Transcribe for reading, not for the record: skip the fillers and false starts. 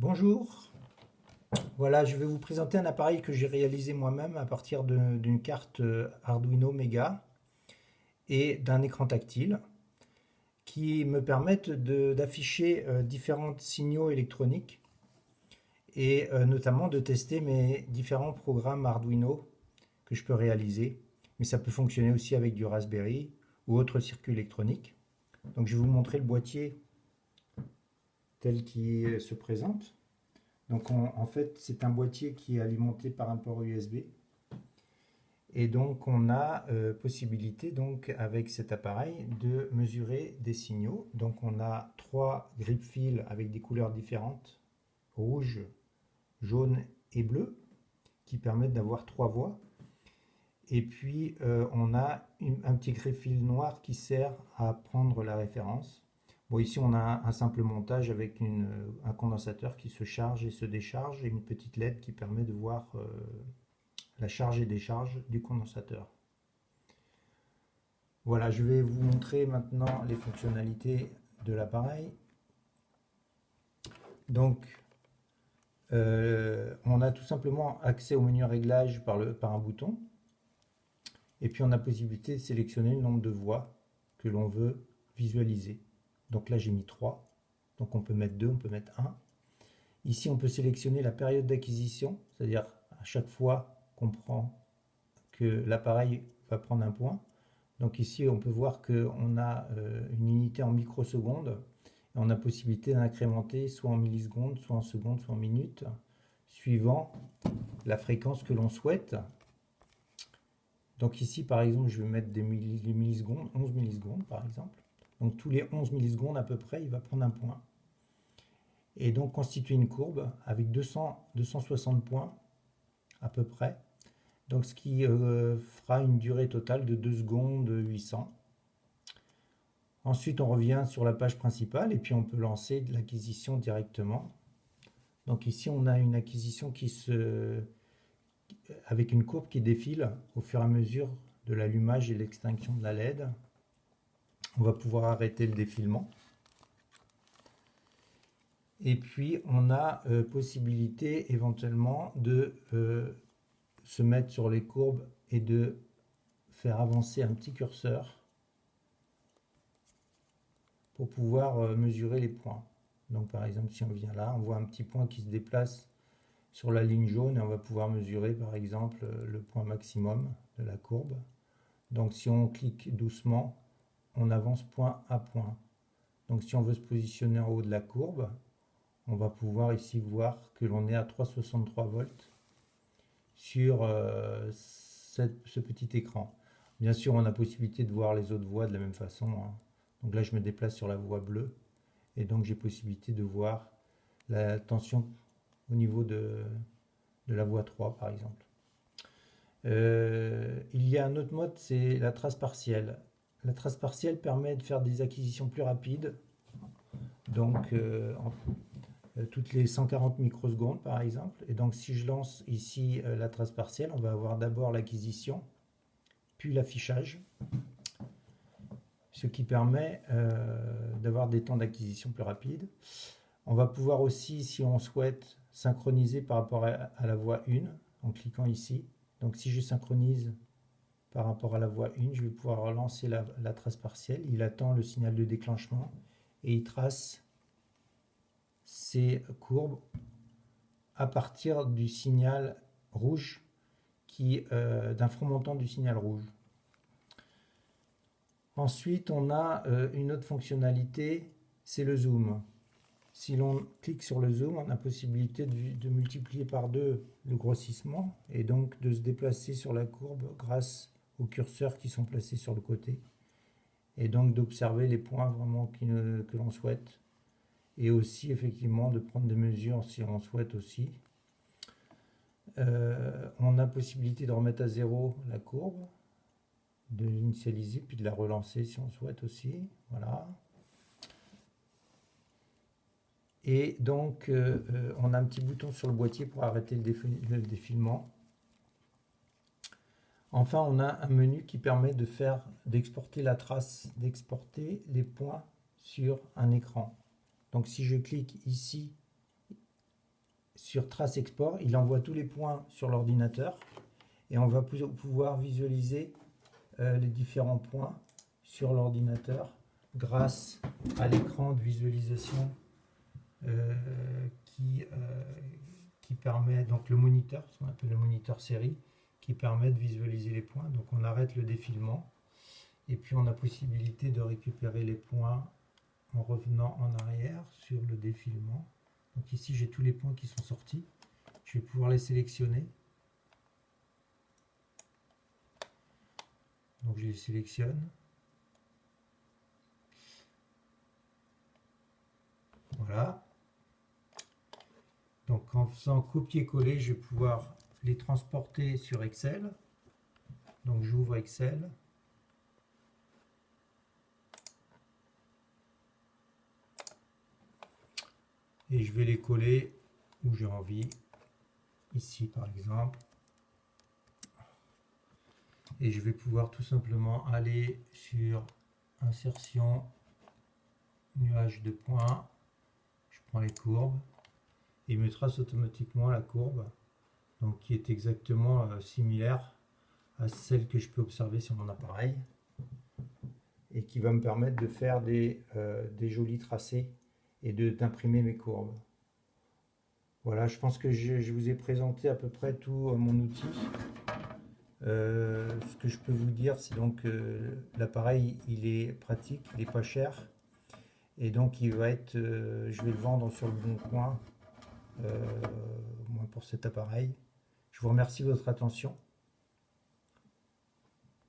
Bonjour, voilà, je vais vous présenter un appareil que j'ai réalisé moi-même à partir d'une carte Arduino Mega et d'un écran tactile qui me permettent d'afficher différents signaux électroniques et notamment de tester mes différents programmes Arduino que je peux réaliser. Mais ça peut fonctionner aussi avec du Raspberry ou autre circuit électronique. Donc je vais vous montrer le boîtier tel qu'il se présente. Donc en fait, c'est un boîtier qui est alimenté par un port USB. Et donc on a possibilité donc avec cet appareil de mesurer des signaux. Donc on a trois grip-fils avec des couleurs différentes, rouge, jaune et bleu, qui permettent d'avoir trois voix. Et puis on a un petit grip-fil noir qui sert à prendre la référence. Bon, ici on a un simple montage avec un condensateur qui se charge et se décharge et une petite LED qui permet de voir la charge et décharge du condensateur. Voilà, je vais vous montrer maintenant les fonctionnalités de l'appareil. Donc, on a tout simplement accès au menu réglage par un bouton. Et puis, on a possibilité de sélectionner le nombre de voix que l'on veut visualiser. Donc là, j'ai mis 3. Donc, on peut mettre 2, on peut mettre 1. Ici, on peut sélectionner la période d'acquisition, c'est-à-dire à chaque fois qu'on prend que l'appareil va prendre un point. Donc ici, on peut voir qu'on a une unité en microsecondes. Et on a possibilité d'incrémenter soit en millisecondes, soit en secondes, soit en minutes, suivant la fréquence que l'on souhaite. Donc ici, par exemple, je vais mettre les millisecondes, 11 millisecondes par exemple. Donc tous les 11 millisecondes à peu près, il va prendre un point. Et donc constituer une courbe avec 260 points à peu près. Donc ce qui fera une durée totale de 2 secondes 800. Ensuite, on revient sur la page principale et puis on peut lancer de l'acquisition directement. Donc ici, on a une acquisition avec une courbe qui défile au fur et à mesure de l'allumage et l'extinction de la LED. On va pouvoir arrêter le défilement. Et puis, on a possibilité éventuellement de se mettre sur les courbes et de faire avancer un petit curseur pour pouvoir mesurer les points. Donc par exemple, si on vient là, on voit un petit point qui se déplace sur la ligne jaune et on va pouvoir mesurer par exemple le point maximum de la courbe. Donc si on clique doucement, on avance point à point. Donc si on veut se positionner en haut de la courbe, on va pouvoir ici voir que l'on est à 363 volts sur ce petit écran. Bien sûr, on a possibilité de voir les autres voies de la même façon, hein. Donc là, je me déplace sur la voie bleue et donc j'ai possibilité de voir la tension au niveau de la voie 3 par exemple. Il y a un autre mode, c'est la trace partielle. La trace partielle permet de faire des acquisitions plus rapides, donc toutes les 140 microsecondes par exemple. Et donc si je lance ici la trace partielle, on va avoir d'abord l'acquisition, puis l'affichage, ce qui permet d'avoir des temps d'acquisition plus rapides. On va pouvoir aussi, si on souhaite, synchroniser par rapport à la voie 1 en cliquant ici. Donc si je synchronise par rapport à la voie 1, je vais pouvoir relancer la trace partielle. Il attend le signal de déclenchement et il trace ces courbes à partir du signal rouge, d'un front montant du signal rouge. Ensuite, on a une autre fonctionnalité, c'est le zoom. Si l'on clique sur le zoom, on a possibilité de multiplier par 2 le grossissement et donc de se déplacer sur la courbe grâce aux curseurs qui sont placés sur le côté et donc d'observer les points vraiment que l'on souhaite et aussi effectivement de prendre des mesures si on souhaite aussi. On a possibilité de remettre à zéro la courbe, de l'initialiser puis de la relancer si on souhaite aussi. Voilà. Et donc on a un petit bouton sur le boîtier pour arrêter le défilement. Enfin, on a un menu qui permet d'exporter la trace, d'exporter les points sur un écran. Donc si je clique ici sur Trace Export, il envoie tous les points sur l'ordinateur et on va pouvoir visualiser les différents points sur l'ordinateur grâce à l'écran de visualisation qui permet, donc le moniteur, ce qu'on appelle le moniteur série, qui permet de visualiser les points. Donc on arrête le défilement et puis on a possibilité de récupérer les points en revenant en arrière sur le défilement. Donc ici j'ai tous les points qui sont sortis, je vais pouvoir les sélectionner. Donc je les sélectionne. Voilà. Donc en faisant copier-coller, je vais pouvoir les transporter sur Excel. Donc j'ouvre Excel. Et je vais les coller où j'ai envie. Ici par exemple. Et je vais pouvoir tout simplement aller sur insertion, nuage de points. Je prends les courbes. Et il me trace automatiquement la courbe, donc qui est exactement similaire à celle que je peux observer sur mon appareil et qui va me permettre de faire des jolis tracés et d'imprimer mes courbes. Voilà, je pense que je vous ai présenté à peu près tout mon outil. Ce que je peux vous dire, c'est donc l'appareil, il est pratique, il n'est pas cher et donc il va être, je vais le vendre sur le bon coin. Moins pour cet appareil. Je vous remercie de votre attention.